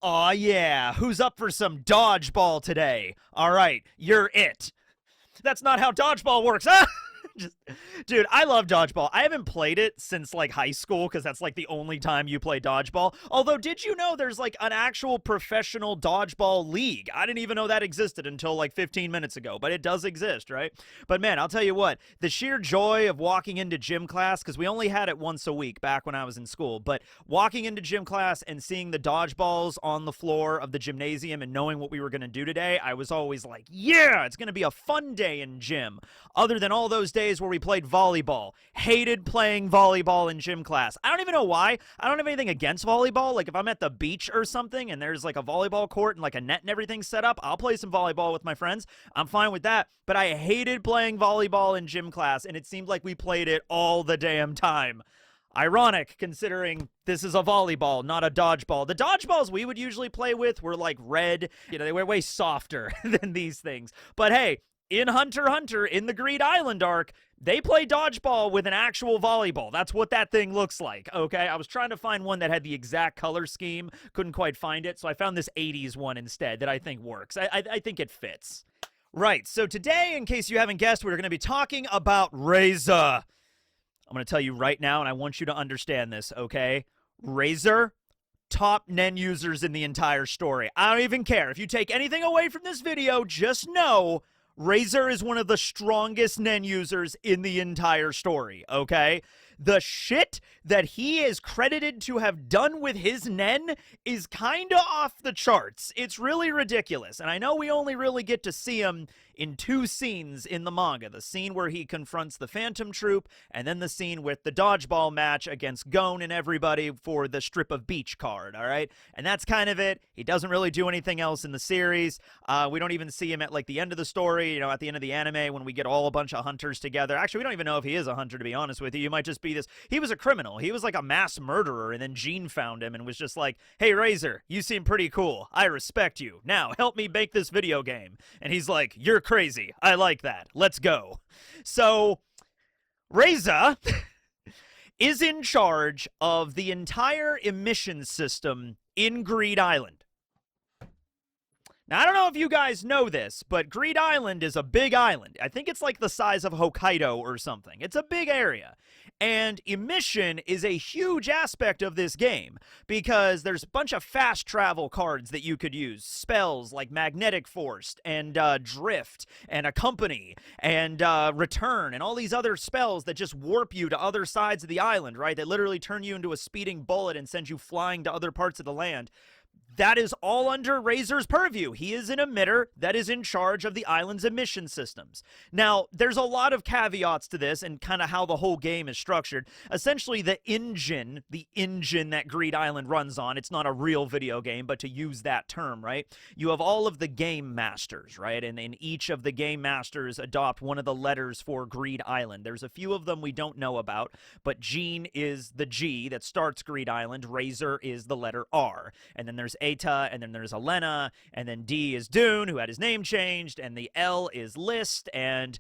Aw, yeah. Who's up for some dodgeball today? All right, you're it. That's not how dodgeball works. Ah! Just, dude, I love dodgeball. I haven't played it since like high school because that's like the only time you play dodgeball. Although, did you know there's like an actual professional dodgeball league? I didn't even know that existed until like 15 minutes ago, but it does exist, right? But man, I'll tell you what, the sheer joy of walking into gym class, because we only had it once a week back when I was in school, but walking into gym class and seeing the dodgeballs on the floor of the gymnasium and knowing what we were going to do today, I was always like, yeah, it's going to be a fun day in gym. Other than all those days where we played volleyball. Hated playing volleyball in gym class. I don't even know why. I don't have anything against volleyball. Like if I'm at the beach or something and there's like a volleyball court and like a net and everything set up, I'll play some volleyball with my friends. I'm fine with that. But I hated playing volleyball in gym class, and it seemed like we played it all the damn time. Ironic, considering this is a volleyball, not a dodgeball. The dodgeballs we would usually play with were like red. You know, they were way softer than these things. But hey, in Hunter x Hunter, in the Greed Island arc, they play dodgeball with an actual volleyball. That's what that thing looks like, okay? I was trying to find one that had the exact color scheme. Couldn't quite find it, so I found this 80s one instead that I think works. I think it fits. Right, so today, in case you haven't guessed, we're going to be talking about Razor. I'm going to tell you right now, and I want you to understand this, okay? Razor, top Nen users in the entire story. I don't even care. If you take anything away from this video, just know Razor is one of the strongest Nen users in the entire story, okay? The shit that he is credited to have done with his Nen is kinda off the charts. It's really ridiculous, and I know we only really get to see him in two scenes in the manga. The scene where he confronts the Phantom Troupe, and then the scene with the dodgeball match against Gon and everybody for the strip of beach card, all right? And that's kind of it. He doesn't really do anything else in the series. We don't even see him at, like, the end of the story, you know, at the end of the anime when we get all a bunch of hunters together. Actually, we don't even know if he is a hunter, to be honest with you. You might just be this. He was a criminal. He was like a mass murderer, and then Jean found him and was just like, hey, Razor, you seem pretty cool. I respect you. Now, help me make this video game. And he's like, you're crazy. I like that. Let's go. So, Razor is in charge of the entire emission system in Greed Island. Now, I don't know if you guys know this, but Greed Island is a big island. I think it's like the size of Hokkaido or something. It's a big area. And emission is a huge aspect of this game because there's a bunch of fast travel cards that you could use. Spells like Magnetic Force and Drift and Accompany and Return and all these other spells that just warp you to other sides of the island, right? That literally turn you into a speeding bullet and send you flying to other parts of the land. That is all under Razor's purview. He is an emitter that is in charge of the island's emission systems. Now, there's a lot of caveats to this and kind of how the whole game is structured. Essentially, the engine that Greed Island runs on, it's not a real video game, but to use that term, right? You have all of the game masters, right? And each of the game masters adopt one of the letters for Greed Island. There's a few of them we don't know about, but Jean is the G that starts Greed Island. Razor is the letter R. And then there's Eta, and then there's Elena, and then D is Dune, who had his name changed, and the L is List, and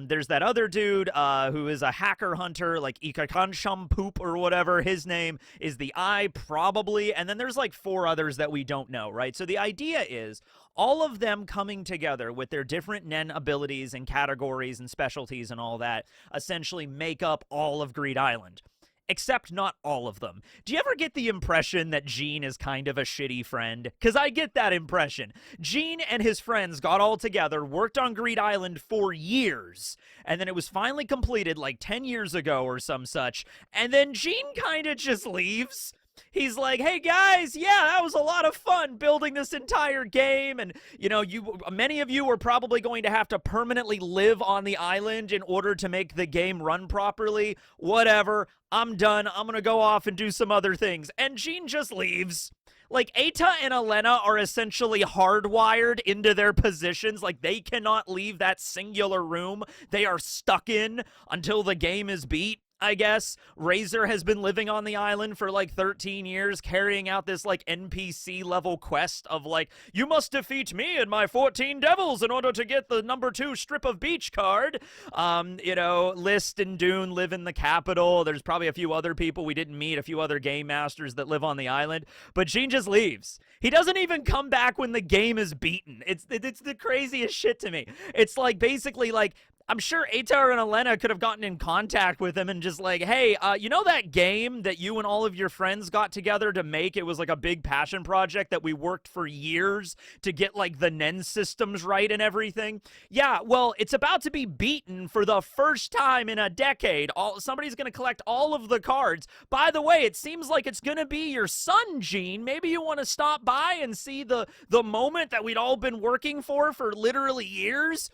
there's that other dude who is a hacker hunter, like Ikakansham Poop or whatever. His name is the I, probably, and then there's like 4 others that we don't know, right? So the idea is all of them coming together with their different Nen abilities and categories and specialties and all that essentially make up all of Greed Island. Except not all of them. Do you ever get the impression that Jean is kind of a shitty friend? Because I get that impression. Jean and his friends got all together, worked on Greed Island for years, and then it was finally completed like 10 years ago or some such, and then Jean kind of just leaves. He's like, hey guys, yeah, that was a lot of fun building this entire game, and you know, many of you are probably going to have to permanently live on the island in order to make the game run properly. Whatever, I'm done. I'm gonna go off and do some other things. And Jean just leaves. Like, Eta and Elena are essentially hardwired into their positions. Like, they cannot leave that singular room they are stuck in until the game is beat. I guess. Razor has been living on the island for like 13 years, carrying out this like NPC level quest of like, you must defeat me and my 14 devils in order to get the #2 strip of beach card. List and Dune live in the capital. There's probably a few other people we didn't meet, a few other game masters that live on the island. But Gene just leaves. He doesn't even come back when the game is beaten. It's the craziest shit to me. It's like basically like, I'm sure Atar and Elena could have gotten in contact with him and just like, hey, you know that game that you and all of your friends got together to make? It was like a big passion project that we worked for years to get like the NEN systems right and everything. Yeah, well, it's about to be beaten for the first time in a decade. Somebody's going to collect all of the cards. By the way, it seems like it's going to be your son, Gene. Maybe you want to stop by and see the moment that we'd all been working for literally years.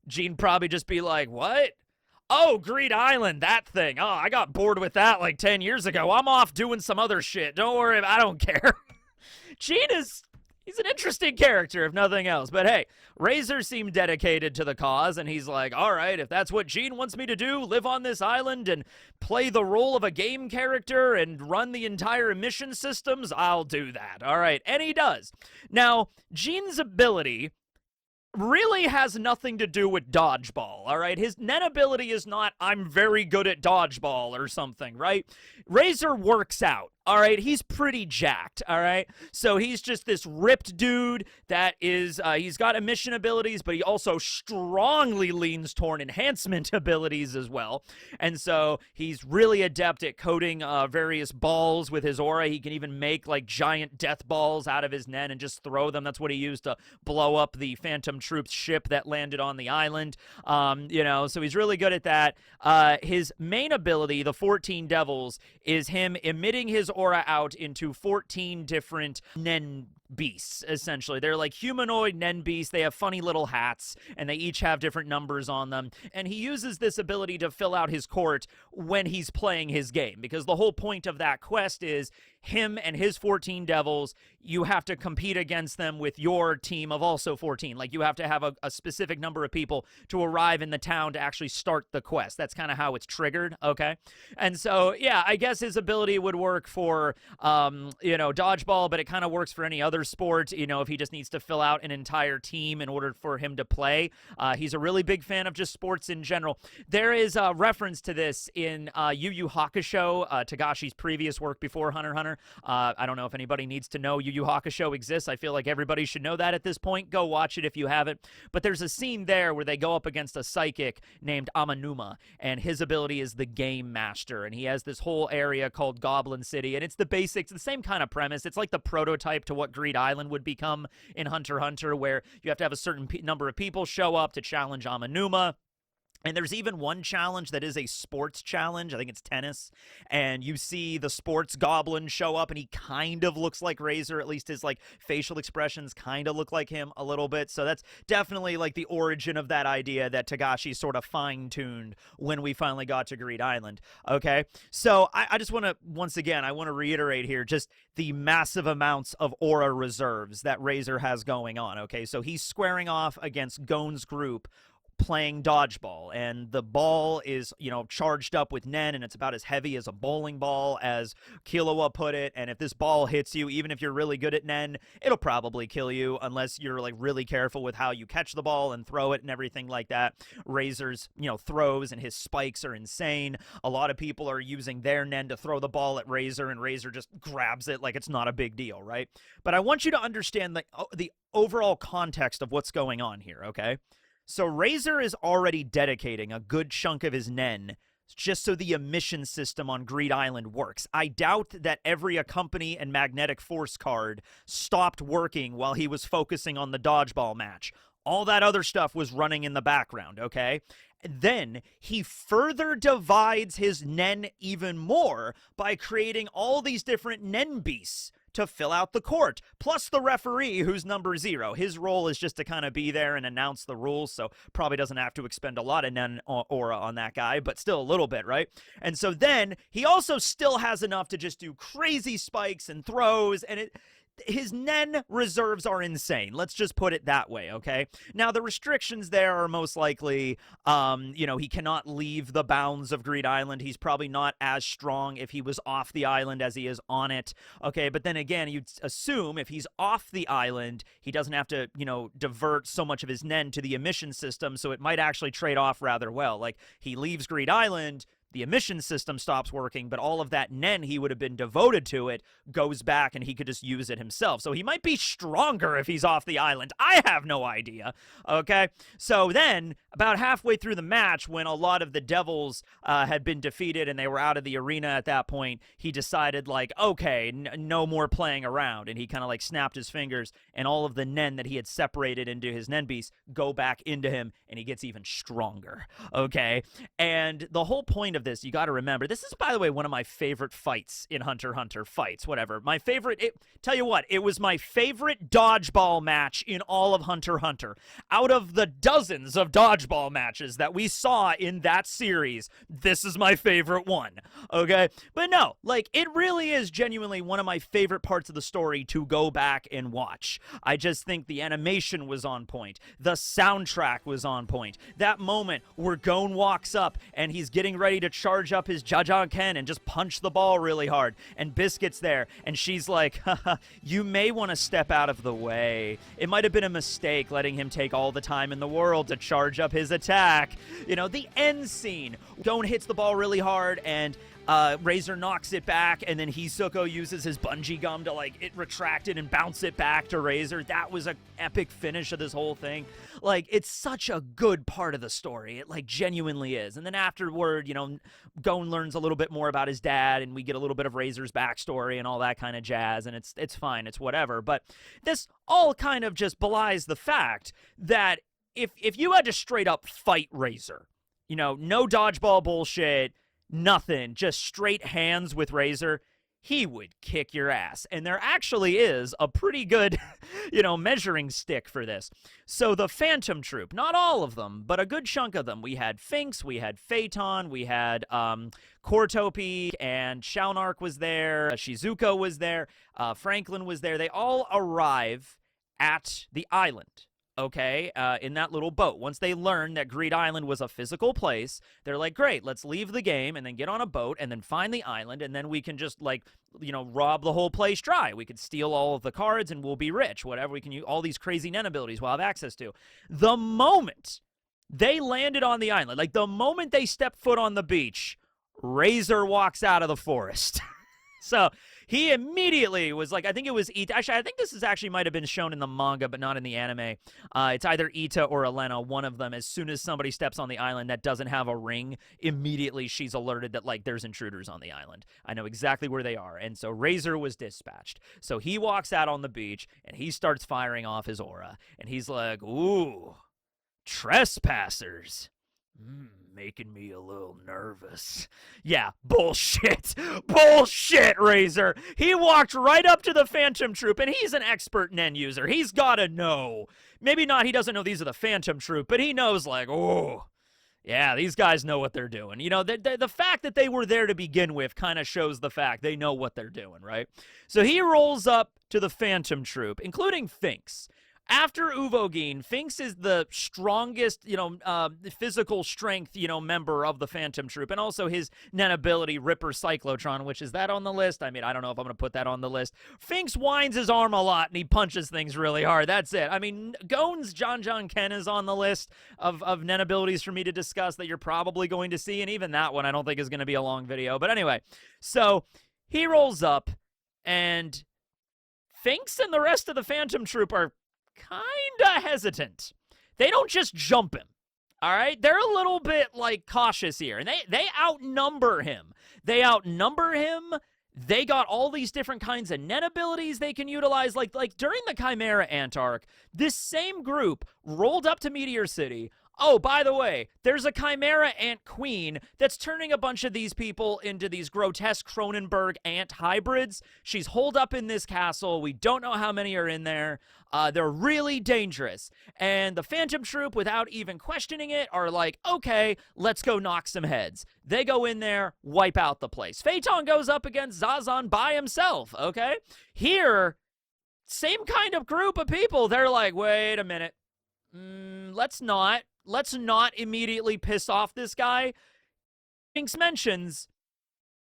Gene probably just be like, what? Oh, Greed Island, that thing. Oh, I got bored with that like 10 years ago. I'm off doing some other shit. Don't worry, I don't care. Gene he's an interesting character, if nothing else. But hey, Razor seemed dedicated to the cause, and he's like, all right, if that's what Gene wants me to do, live on this island and play the role of a game character and run the entire mission systems, I'll do that. All right, and he does. Now, Gene's ability really has nothing to do with dodgeball, all right? His NEN ability is not, I'm very good at dodgeball or something, right? Razor works out, all right? He's pretty jacked, all right? So he's just this ripped dude that is, he's got emission abilities, but he also strongly leans toward enhancement abilities as well. And so he's really adept at coating various balls with his aura. He can even make like giant death balls out of his NEN and just throw them. That's what he used to blow up the Phantom Troupe ship that landed on the island. So he's really good at that. His main ability, the 14 Devils, is him emitting his aura out into 14 different NEN beasts, essentially. They're like humanoid NEN beasts. They have funny little hats, and they each have different numbers on them. And he uses this ability to fill out his court when he's playing his game, because the whole point of that quest is him and his 14 devils, you have to compete against them with your team of also 14. Like, you have to have a specific number of people to arrive in the town to actually start the quest. That's kind of how it's triggered, okay? And so, yeah, I guess his ability would work for, dodgeball, but it kind of works for any other sport, if he just needs to fill out an entire team in order for him to play. He's a really big fan of just sports in general. There is a reference to this in Yu Yu Hakusho, Tagashi's previous work before Hunter x Hunter. I don't know if anybody needs to know Yu Yu Hakusho exists. I feel like everybody should know that at this point. Go watch it if you haven't. But there's a scene there where they go up against a psychic named Amanuma, and his ability is the Game Master, and he has this whole area called Goblin City, and it's the same kind of premise. It's like the prototype to what Greed Island would become in Hunter x Hunter, where you have to have a certain number of people show up to challenge Amanuma. And there's even one challenge that is a sports challenge. I think it's tennis. And you see the sports goblin show up, and he kind of looks like Razor. At least his like facial expressions kind of look like him a little bit. So that's definitely like the origin of that idea that Tagashi sort of fine-tuned when we finally got to Greed Island. Okay? So I just want to, once again, I want to reiterate here just the massive amounts of aura reserves that Razor has going on. Okay? So he's squaring off against Gon's group, playing dodgeball, and the ball is, charged up with NEN, and it's about as heavy as a bowling ball, as Killua put it. And if this ball hits you, even if you're really good at NEN, it'll probably kill you unless you're like really careful with how you catch the ball and throw it and everything like that. Razor's, throws and his spikes are insane. A lot of people are using their NEN to throw the ball at Razor, and Razor just grabs it like it's not a big deal, right? But I want you to understand the overall context of what's going on here, okay? So Razor is already dedicating a good chunk of his NEN just so the emission system on Greed Island works. I doubt that every Accompany and Magnetic Force card stopped working while he was focusing on the dodgeball match. All that other stuff was running in the background, okay? Then he further divides his NEN even more by creating all these different NEN beasts to fill out the court, plus the referee, who's number 0. His role is just to kind of be there and announce the rules, so probably doesn't have to expend a lot of NEN aura on that guy, but still a little bit, right? And so then he also still has enough to just do crazy spikes and throws, and his Nen reserves are insane. Let's just put it that way, okay? Now, the restrictions there are most likely, he cannot leave the bounds of Greed Island. He's probably not as strong if he was off the island as he is on it, okay? But then again, you'd assume if he's off the island, he doesn't have to, divert so much of his Nen to the emission system, so it might actually trade off rather well. Like, he leaves Greed Island, the emission system stops working, but all of that Nen he would have been devoted to it goes back and he could just use it himself. So he might be stronger if he's off the island. I have no idea. Okay? So then, about halfway through the match, when a lot of the devils had been defeated and they were out of the arena at that point, he decided, like, okay, no more playing around. And he kind of, like, snapped his fingers, and all of the Nen that he had separated into his Nen beast go back into him, and he gets even stronger. Okay? And the whole point of this, you got to remember, this is, by the way, one of my favorite fights in Hunter x Hunter. Fights, whatever. My favorite, tell you what, it was my favorite dodgeball match in all of Hunter x Hunter. Out of the dozens of dodgeball matches that we saw in that series, this is my favorite one, okay? But no, like, it really is genuinely one of my favorite parts of the story to go back and watch. I just think the animation was on point. The soundtrack was on point. That moment where Gon walks up and he's getting ready to charge up his Jajanken and just punch the ball really hard, and Biscuit's there, and she's like, haha, you may want to step out of the way. It might have been a mistake letting him take all the time in the world to charge up his attack. The end scene. Gon hits the ball really hard, and Razor knocks it back, and then Hisoka uses his bungee gum to, like, it retract it and bounce it back to Razor. That was an epic finish of this whole thing. Like, it's such a good part of the story. It, like, genuinely is. And then afterward, Gon learns a little bit more about his dad, and we get a little bit of Razor's backstory and all that kind of jazz, and it's fine. It's whatever. But this all kind of just belies the fact that if you had to straight up fight Razor, no dodgeball bullshit, nothing, just straight hands with Razor, he would kick your ass. And there actually is a pretty good, measuring stick for this. So the Phantom Troupe, not all of them, but a good chunk of them. We had Finks, we had Phaeton, we had Cortopi, and Shaunark was there, Shizuko was there, Franklin was there. They all arrive at the island. Okay, in that little boat. Once they learned that Greed Island was a physical place, they're like, great, let's leave the game and then get on a boat and then find the island, and then we can just, like, rob the whole place dry. We could steal all of the cards and we'll be rich. Whatever, we can use all these crazy Nen abilities we'll have access to. The moment they landed on the island, like the moment they stepped foot on the beach, Razor walks out of the forest. So he immediately was like, I think it was Ita. Actually, I think this might have been shown in the manga, but not in the anime. It's either Ita or Elena, one of them. As soon as somebody steps on the island that doesn't have a ring, immediately she's alerted that, like, there's intruders on the island. I know exactly where they are. And so Razor was dispatched. So he walks out on the beach, and he starts firing off his aura. And he's like, ooh, trespassers. Making me a little nervous. Yeah, bullshit. Bullshit, Razor. He walked right up to the Phantom Troupe, and he's an expert Nen user. He's gotta know. Maybe not, he doesn't know these are the Phantom Troupe, but he knows, like, oh, yeah, these guys know what they're doing. The fact that they were there to begin with kind of shows the fact they know what they're doing, right? So he rolls up to the Phantom Troupe, including Finks. After Uvogin, Finks is the strongest, physical strength, member of the Phantom Troupe, and also his Nen ability, Ripper Cyclotron, which is that on the list? I mean, I don't know if I'm going to put that on the list. Finks winds his arm a lot, and he punches things really hard. That's it. I mean, Gon's Ken is on the list of Nen abilities for me to discuss that you're probably going to see, and even that one I don't think is going to be a long video. But anyway, so he rolls up, and Finks and the rest of the Phantom Troupe are kinda hesitant. They don't just jump him. All right? They're a little bit, like, cautious here. And they outnumber him. They got all these different kinds of Nen abilities they can utilize. Like during the Chimera Ant arc, this same group rolled up to Meteor City. Oh, by the way, there's a Chimera Ant Queen that's turning a bunch of these people into these grotesque Cronenberg ant hybrids. She's holed up in this castle. We don't know how many are in there. They're really dangerous. And the Phantom Troupe, without even questioning it, are like, okay, let's go knock some heads. They go in there, wipe out the place. Phaeton goes up against Zazan by himself, okay? Here, same kind of group of people. They're like, wait a minute. Let's not immediately piss off this guy. Finks mentions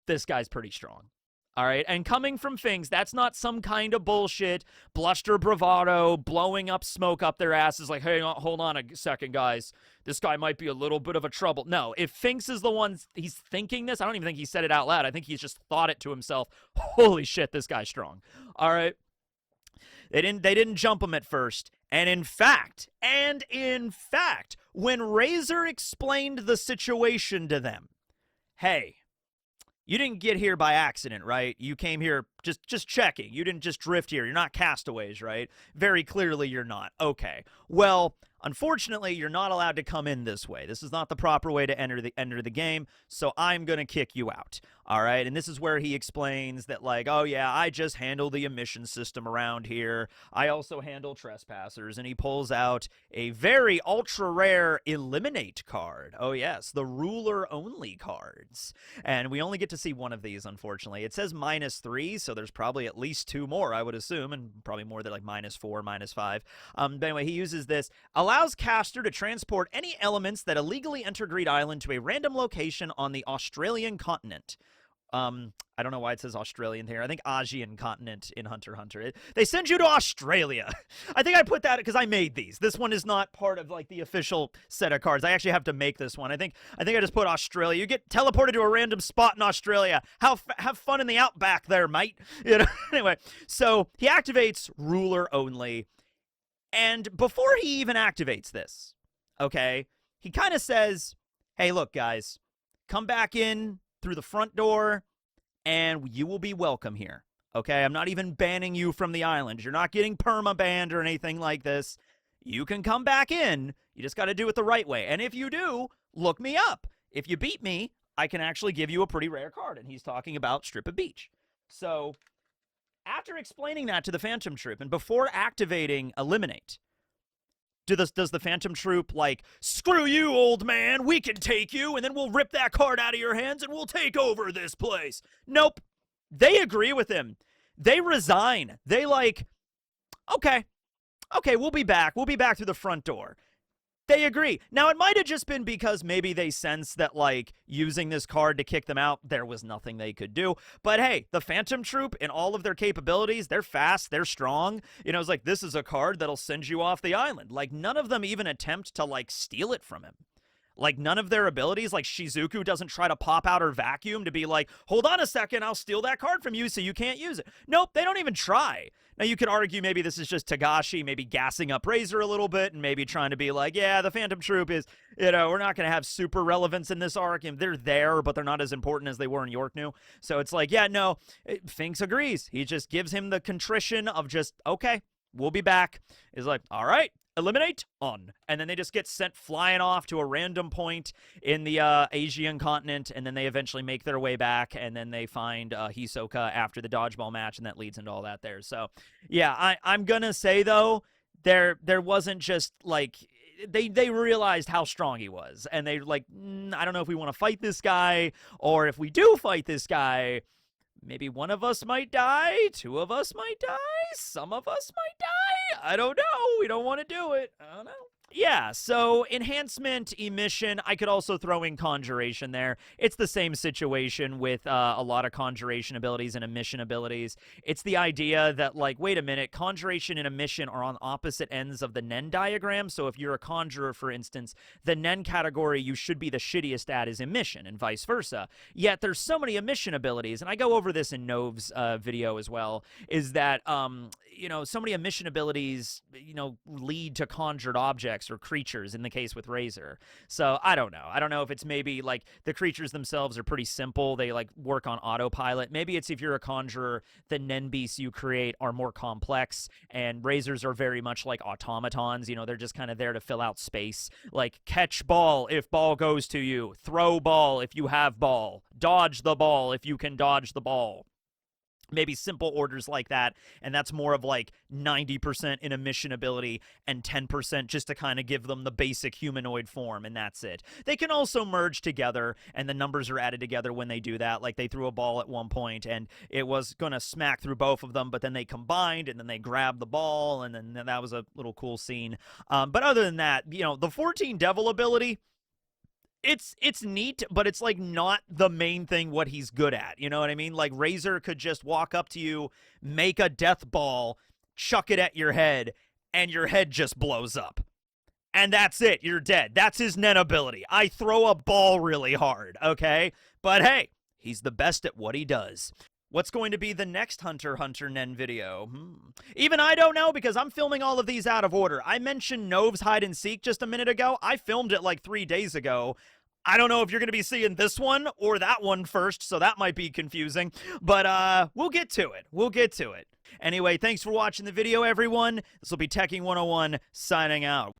this guy's pretty strong. All right, and coming from Finks, that's not some kind of bullshit, bluster bravado, blowing up smoke up their asses like, hey, hold on a second, guys. This guy might be a little bit of a trouble. No, if Finks is the one, he's thinking this, I don't even think he said it out loud. I think he's just thought it to himself. Holy shit, this guy's strong. All right. They didn't jump him at first. And in fact, when Razor explained the situation to them, hey, you didn't get here by accident, right? You came here just checking. You didn't just drift here. You're not castaways, right? Very clearly you're not. Okay. Well, unfortunately, you're not allowed to come in this way. This is not the proper way to enter the game, so I'm going to kick you out. All right? And this is where he explains that, like, oh, yeah, I just handle the emission system around here. I also handle trespassers. And he pulls out a very ultra-rare Eliminate card. Oh, yes, the ruler-only cards. And we only get to see one of these, unfortunately. It says -3, so there's probably at least 2 more, I would assume, and probably more than like -4, -5. But anyway, he uses this. Allows caster to transport any elements that illegally enter Greed Island to a random location on the Australian continent. I don't know why it says Australian here. I think Asian continent in Hunter x Hunter. They send you to Australia. I think I put that because I made these. This one is not part of like the official set of cards. I actually have to make this one. I think I just put Australia. You get teleported to a random spot in Australia. Have fun in the outback there, mate. You know. Anyway, so he activates ruler only. And before he even activates this, okay, he kind of says, hey, look, guys, come back in through the front door, and you will be welcome here, okay? I'm not even banning you from the island. You're not getting perma-banned or anything like this. You can come back in. You just got to do it the right way. And if you do, look me up. If you beat me, I can actually give you a pretty rare card. And he's talking about Strip of Beach. So after explaining that to the Phantom Troupe and before activating Eliminate, does the Phantom Troupe, like, screw you, old man, we can take you, and then we'll rip that card out of your hands and we'll take over this place? Nope. They agree with him. They resign. They like, okay, we'll be back. We'll be back through the front door. They agree. Now, it might have just been because maybe they sensed that, like, using this card to kick them out, there was nothing they could do. But, hey, the Phantom Troupe, in all of their capabilities, they're fast, they're strong. You know, it's like, this is a card that'll send you off the island. Like, none of them even attempt to, like, steal it from him. Like, none of their abilities, like Shizuku doesn't try to pop out her vacuum to be like, hold on a second, I'll steal that card from you so you can't use it. Nope, they don't even try. Now, you could argue maybe this is just Tagashi maybe gassing up Razor a little bit and maybe trying to be like, yeah, the Phantom Troupe is, you know, we're not going to have super relevance in this arc. And they're there, but they're not as important as they were in York New. So it's like, yeah, no, Finks agrees. He just gives him the contrition of just, okay, we'll be back. He's like, all right. Eliminate on. And then they just get sent flying off to a random point in the Asian continent, and then they eventually make their way back, and then they find Hisoka after the dodgeball match, and that leads into all that there. So, yeah, I'm gonna say, though, there wasn't just, like, they realized how strong he was, and they like, I don't know if we want to fight this guy, or if we do fight this guy, maybe one of us might die, 2 of us might die, some of us might die. I don't know. We don't want to do it. I don't know. Yeah, so enhancement, emission, I could also throw in conjuration there. It's the same situation with a lot of conjuration abilities and emission abilities. It's the idea that, like, wait a minute, conjuration and emission are on opposite ends of the Nen diagram. So if you're a conjurer, for instance, the Nen category you should be the shittiest at is emission, and vice versa. Yet there's so many emission abilities, and I go over this in Nove's video as well, is that, you know, so many emission abilities, you know, lead to conjured objects or creatures in the case with Razor. So I don't know. I don't know if it's maybe like the creatures themselves are pretty simple. They like work on autopilot. Maybe it's if you're a conjurer, the Nen beasts you create are more complex, and Razors are very much like automatons. You know, they're just kind of there to fill out space. Like catch ball if ball goes to you, throw ball if you have ball, dodge the ball if you can dodge the ball. maybe simple orders like that, and that's more of like 90% in a mission ability and 10% just to kind of give them the basic humanoid form, and that's it. They can also merge together, and the numbers are added together when they do that. Like they threw a ball at one point and it was gonna smack through both of them, but then they combined and then they grabbed the ball, and then that was a little cool scene. But other than that, you know, the 14 devil ability, it's neat, but it's like not the main thing what he's good at. You know what I mean? Like Razor could just walk up to you, make a death ball, chuck it at your head, and your head just blows up. And that's it. You're dead. That's his Nen ability. I throw a ball really hard, okay? But hey, he's the best at what he does. What's going to be the next Hunter x Nen video? Even I don't know, because I'm filming all of these out of order. I mentioned Nove's hide and seek just a minute ago. I filmed it like 3 days ago. I don't know if you're going to be seeing this one or that one first, so that might be confusing. But we'll get to it. We'll get to it. Anyway, thanks for watching the video, everyone. This will be Teching 101 signing out.